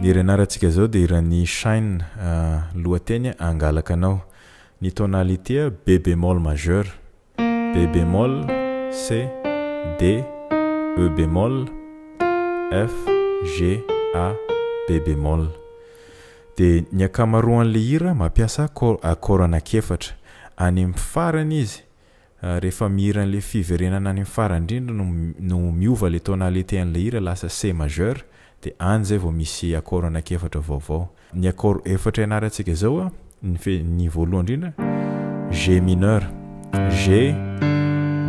Ny renaratsika zao dia iran'ny shine lohateny angalaka anao. Ny tonalité B bémol majeur, B bémol, C, D, E bémol, F, G, A, B bémol. Dia ny akamaroan'le hira mampiasa akora anankiefatra. Any amin'ny farany izy, rehefa mihira an'le fiverenana any amin'ny farany indrindra no miova le tonalité an'le hira lasa C majeur, dia any zay vao misy akora anankiefatra vaovao. Ny akora efatra ianarantsika zao ny voalohany indrindra G mineur, G,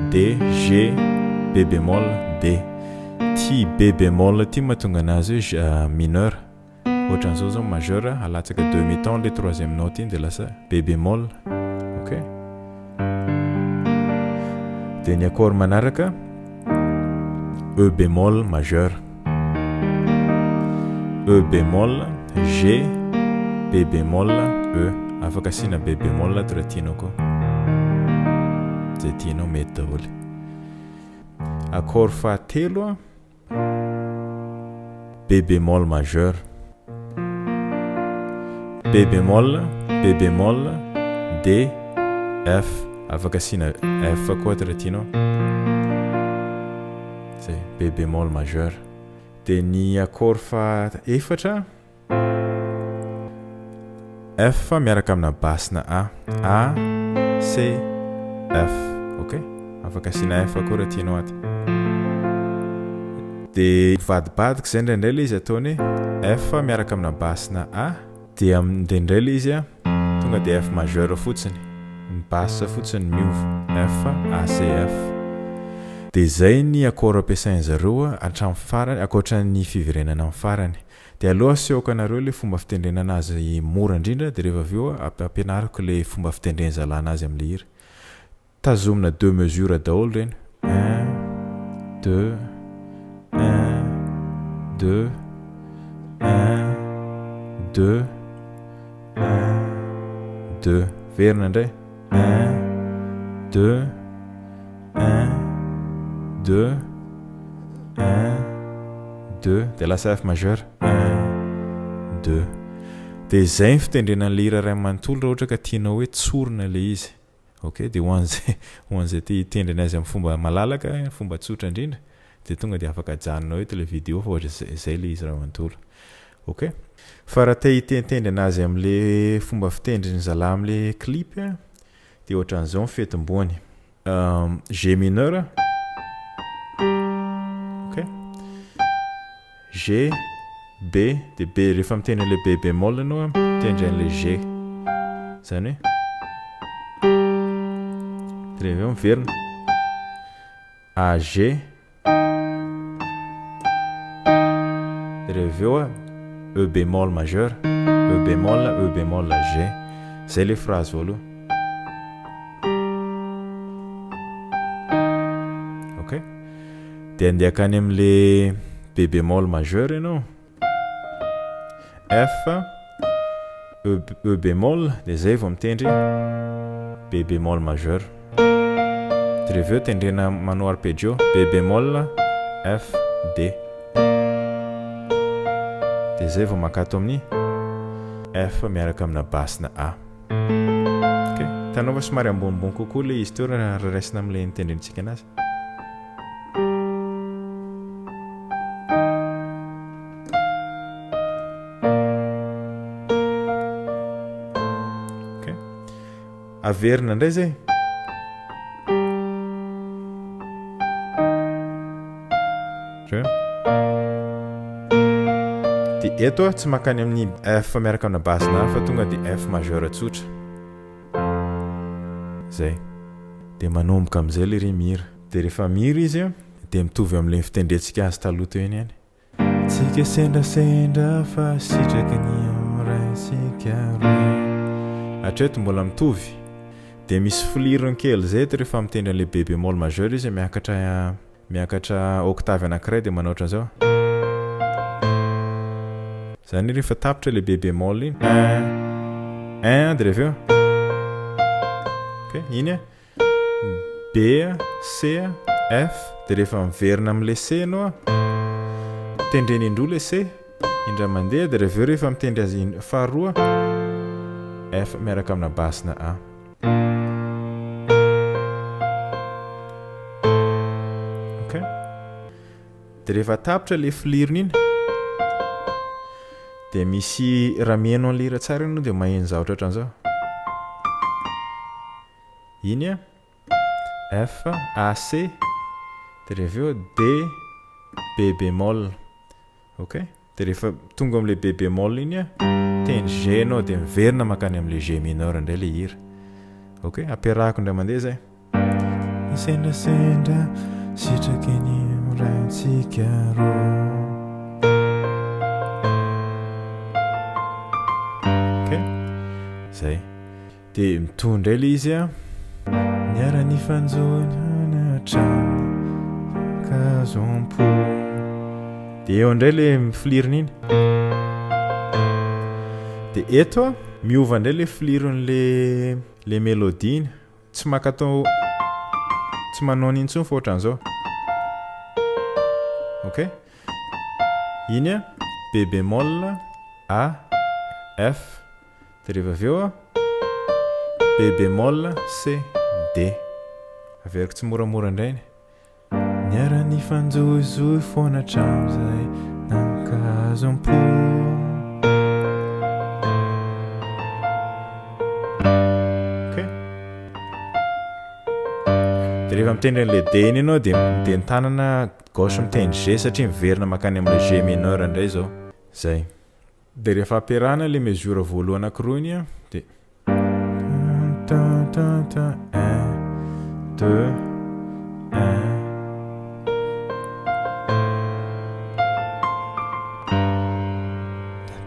D, G, B bémol, D. Ty B bémol ty mahatonga anazy mineur. Ohatran'izao zao majeur alatsaka demi-ton le troisième note iny dia lasa B bémol. OK. Dia ny akora manaraka E bémol majeur, E bémol, G, B bémol, E. Afaka asina B bémol toa tianao koa. Zay tianao mety daholo. Akora fahatelo B bémol majeur, B bémol, B bémol, D, F. Afaka asina F koa toa tianao. Zay B bémol majeur. Dia ny akora fahaefatra F miaraka amina basina A, C, F. OK. Afaka asina F koa raha tianao aty. Dia vadibadika zay indraindray le izy ataony F miaraka amina basina A, dia indraindray le izy tonga dia F majeur fotsiny. Ny basse fotsiny miova F, A, C, F. Dia zay ny akora ampiasainy zareo hatramin'ny farany ankoatran'ny fiverenana amin'ny farany. Dia aloha asehoako anareo le fomba fitendrena azy mora indrindra, dia rehefa avy eo ampianariko le fomba fitendrena zalana azy amin'ny hira. Tazomina 2 mesures daholo reny. 1, 2, 1, 2, 1, 2, 1, 2. Verina indray. 1, 2, 1, 2, 1, 2. Dia lasa F majeur. 1, 2. Dia zay fitendrena an'le hira ray manontolo raha ohatra ka tianao hoe tsorina le izy. OK. Dia hoan'izay ty hitendrina azy amin'ny fomba malalaka, fomba tsotra indrindra, dia tonga dia afaka ajanonao eto le vidéo fa ohatra zay le izy ray manontolo. OK. Fa raha te hitendrena azy amin'le fomba fitendriny zala amin'le clip dia ohatran'izao fetimbony. G mineur. OK. G, B, dia B rehefa mitendry le B bémol anao mitendry an'le G. Zany hoe dia avy eo miverina A, G. Dia avy eo E bémol majeur, E bémol, G. Zay le phrase voalohany. OK. Dia andeha akany amin'le B bémol majeur ianao. F, E bémol, dia zay vao mitendry B bémol majeur. Dia avy eo tendrena manao arpeggio B bémol, F, D. Dia zay vao makato amin'ny F miaraka amina basina A. OK. Tanao fa somary ambonimbony kokoa le izy teo raha raisina amin'le nitendrentsika anazy. OK. Averina indray zay. Dia eto tsy makany amin'ny F miaraka amina basina fa tonga dia F majeur tsotra. Zay. Dia manomboka amin'izay le ry mihira. Dia rehefa mihira izy dia mitovy amin'ilay fitendrentsika azy taloha teo iny ihany. Tsika sendrasendra fa sitraky ny am'raitsika roe. Hatreto mbola mitovy. Dia misy flirony kely zay eto rehefa mitendry an'le B bémol majeur izy miakatra octave anankiray dia manao ohatran'izao. Zany rehefa tapitra le B bémol iny 1 dia avy eo. OK. Iny B, C, F. Dia rehefa miverina amin'le C anao tendreny indroa le C indray mandeha dia rehefa rehefa mitendry azy faharoa F miaraka amina basina A. Ok. Dia rehefa tapitra le filirony iny dia misy raha mihaino an lira tsara ianao dia maheno zavatra ohatran'izao. Iny a F A C dia rehefa eo D B bémol. Ok. Dia rehefa tonga am'le B bémol iny a tendry G anao dia miverina makany am'le G mineur indray le hira. Ok. Ampiarahako indray mandeha zay. Sendrasendra sitraky ny rantsika roa. Ok. Zay. Dia mitondra le izy a niara ny fanjona hatrany kazompo. Dia eo indray le filirony iny. Dia eto a miova indray le filiron'le mélodie iny. Tsy makatao tsy manao an'iny intsony fa ohatran'izao. Ok. Iny a B bémol A F dia rehefa avy eo a B bémol C D. Averiko tsy moramora indray iny. Niara ny fanjohizohy foana hatramin'izay nankazom-po. Ok. Dia rehefa mitendry an'le D iny ianao dia ny tanana gauche mitendry G satria miverina makany am'le G mineur indray zao. Zay. Dia rehefa ampiarahana le mesure voalohany anankiroa iny a dia 1 2 1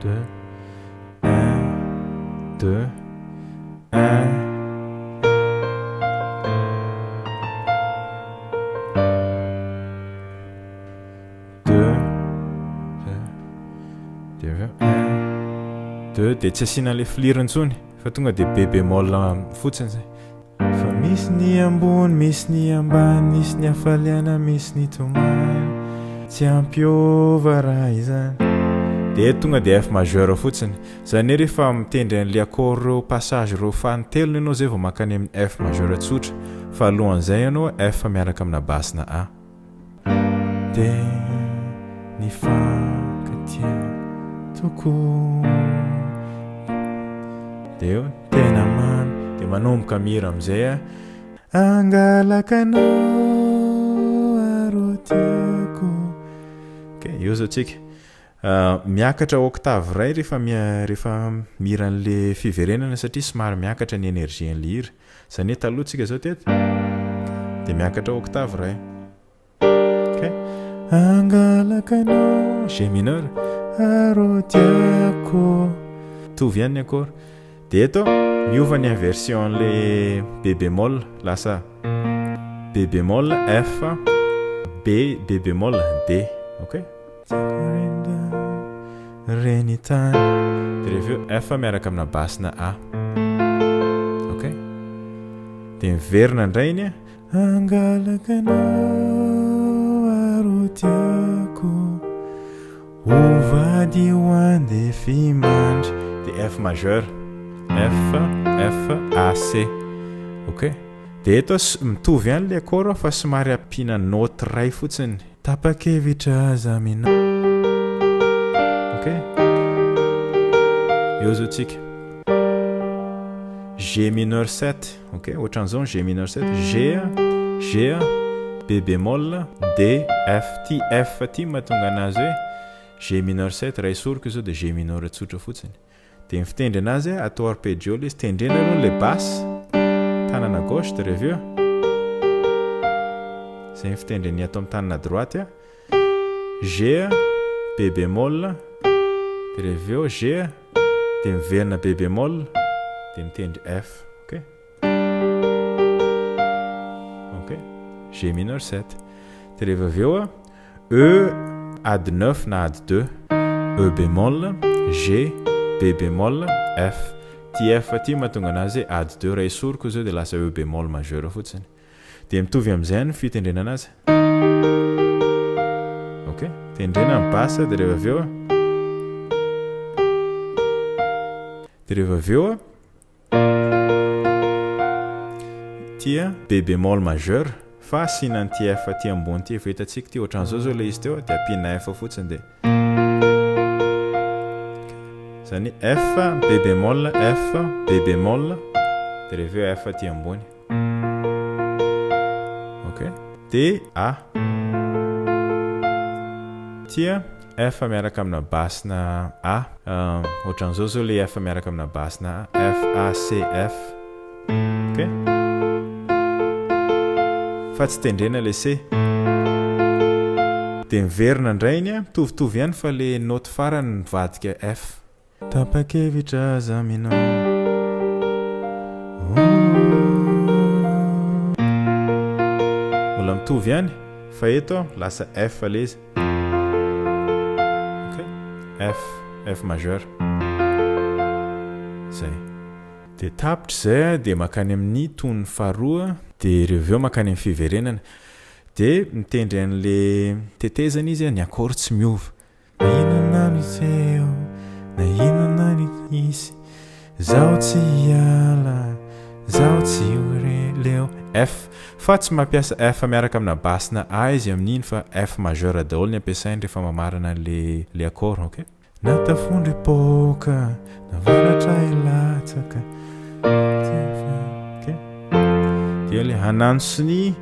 2 1 2 dia tsy asiana le filirony intsony fa tonga dia B bémol fotsiny zay. Fa misy ny ambony misy ny ambany misy ny hafaliana misy ny tomany tsy ampiova raha izany. Dia tonga dia F majeur fotsiny. Zany hoe rehefa mitendry an'le accord reo passage reo fahatelony ianao zay vao makany amin'ny F majeur tsotra. Fa alohan'izay ianao F miaraka amina basina A. Dia ny fankatia tokoa. Dia eo tena mamy dia manomboka mihira amin'izay a angalaka anao arotiako. Ok, eo zao tsika. Miakatra octave ray rehefa mihira an'le fiverenana satria somary miakatra ny énergie an'le hira. Zany hoe taloha tsika zao teto dia miakatra octave ray. Ok. Angalaka anao G mineur arotiako. Tovy ihany ny accord. Dia eto miova ny inversion an'le B bémol lasa B bémol F B bémol D. Ok. Reny tany dia rehefa eo F miaraka amina basina A. Ok. Dia miverina indray iny angalaka anao arotiako ovady ho andefy mandry. Dia F majeur F A C. Ok. Dia eto mitovy ihany le accord fa somary ampiana note ray fotsiny. Tapakevitra aza mina. Ok. Eo zao tsika G mineur 7. Ok, ohatran'izao G mineur 7 G B bémol D F T F ty mahatonga anazy hoe G mineur 7 ray soriko zao dia G mineur tsotra fotsiny. Dia ny fitendry anazy atao arpeggio le tendrena aloha le basse tanana gauche dia rehefa eo zay ny fitendry ny atao amin'ny tanana droite G B bémol dia rehefa eo G dia miverina B bémol dia mitendry F. Ok. Ok. G mineur 7 dia rehefa avy eo E ad 9 na ad 2 E bémol G B bémol F ty F ty mahatonga anazy ad 2 ray soriko zao dia lasa E bémol majeur fotsiny. Dia mitovy amin'izay ny fitendrena anazy. Ok. Tendrena amin'ny basse dia rehefa avy eo dia rehefa avy eo tia be bémol majeur fa asiana ty F ty ambony ty efa hitantsika ty ohatran'izao zao le izy teo dia ampiana F fotsiny dia zany F be bémol F be bémol dia rehefa eo F ty ambony. Ok, dia A tia F miaraka amina basina A ohatran'izao zao le F miaraka amina basina A F A C F. Ok, fa tsy tendrena le C dia miverina indray iny mitovitovy ihany fa le note farany mivadika F. Tapakevitra zaminao mbola mitovy ihany fa eto lasa F le izy. Ok, F majeur zay dia tapitra zay dia makany amin'ny tony faharoa dia reveo makany amin'ny fiverenana dia mitendry an'le tetezana izy ny akôry tsy miova. Na inona ny seo na inona ny isy zaho tsy hiala zaho tsy leo F fa tsy mampiasa F miaraka amina basina A izy amin'iny fa F majeur daholo ny ampiasainy rehefa mamarana le akôry. Ok, natafondry poka navaratra ilatsaka. Ok, dia le hananosony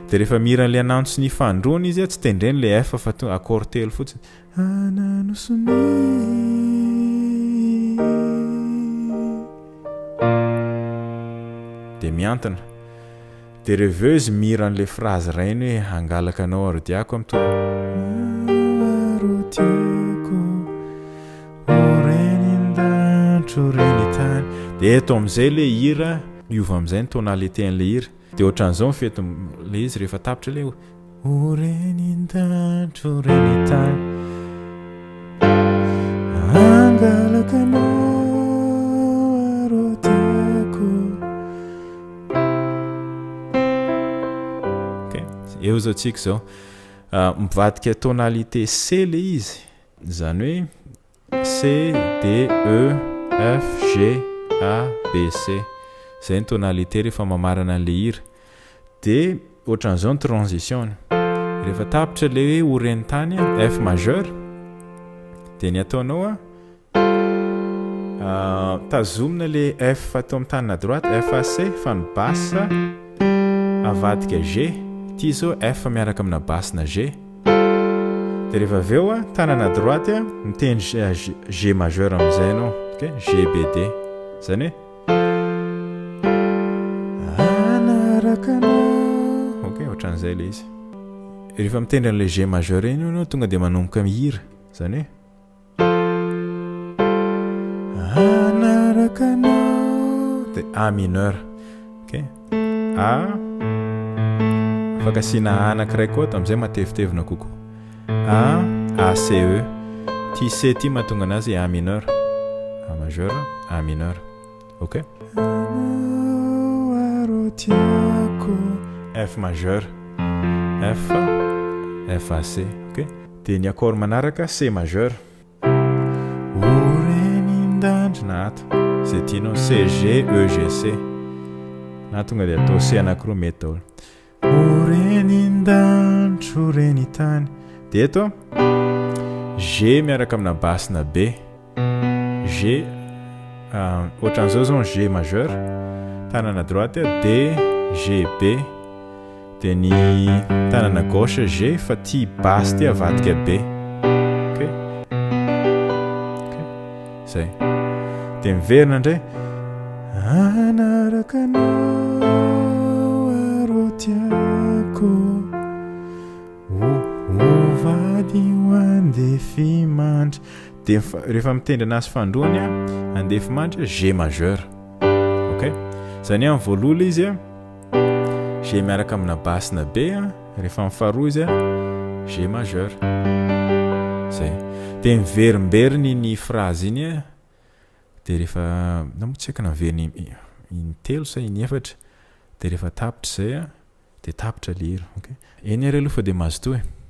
dia rehefa miran'le anantsony fandroana izy tsy tendreny le F fa akôry telo fotsiny. Dia miantona dia reveo izy miran'le phrase rainy hoe hangalaka anao arodiako amin'ny arodiako orenindantro renitany. Dia eto amin'izay le hira miova amin'izay ny tonalité an'le hira dia ohatran'izao mifeto le izy rehefa tapitra le orenindantro renitany hangalaka anao arodiako. Ok, eo zao tsika zao mivadika tonalité C le izy zany hoe C D E F G A B C zay ny tonalité rehefa mamarana an'le hira dia ohatran'izao ny transition rehefa tapitra le hoe orenitany F majeur dia ny ataonao tazomina le F atao amin'ny tanana droite F A C fa ny basse avadika G ty zao F miaraka amina basina G dia rehefa avy eo tanana droite mitendry G majeur amin'izay ianao. Ok, G B D zany hoe ok ohatran'izay le izy. Rehefa mitendry an'le G majeur iny ianao tonga dia manomboka mihira zany hoe anaraka anao dia A mineur. Ok, A afaka asiana anankiray koa amin'izay matevitevina kokoa. A C E ty C ty mahatonga anazy A mineur A majeur A mineur. Ok, F majeur F F A C. Ok, dia ny akôry manaraka C majeur orenindandrina ato zay tianao C G E G C na tonga dia atao C anankiroa mety daholo. Orenindantro renitany dia eto G miaraka amina basina B G ohatran'izao zao G majeur tanana droite D G B dia ny tanana gauche G fa ty basse ty avadika B. Ok, zay dia miverina indray anaraka anao arotiako ovady ho andefy mandry dia rehefa mitendry anazy fandroany andefy mandry G majeur. Ok, zany amin'ny voalohany izy G miaraka amina basina B rehefa amin'ny faharoa izy G majeur zay dia miverimberiny ny phrase iny dia rehefa namotsika naveriny intelo sa inefatra de rehefa tapitra zay a de tapitra le hira. Okay? Eny ary aloha fa de mazotoa e.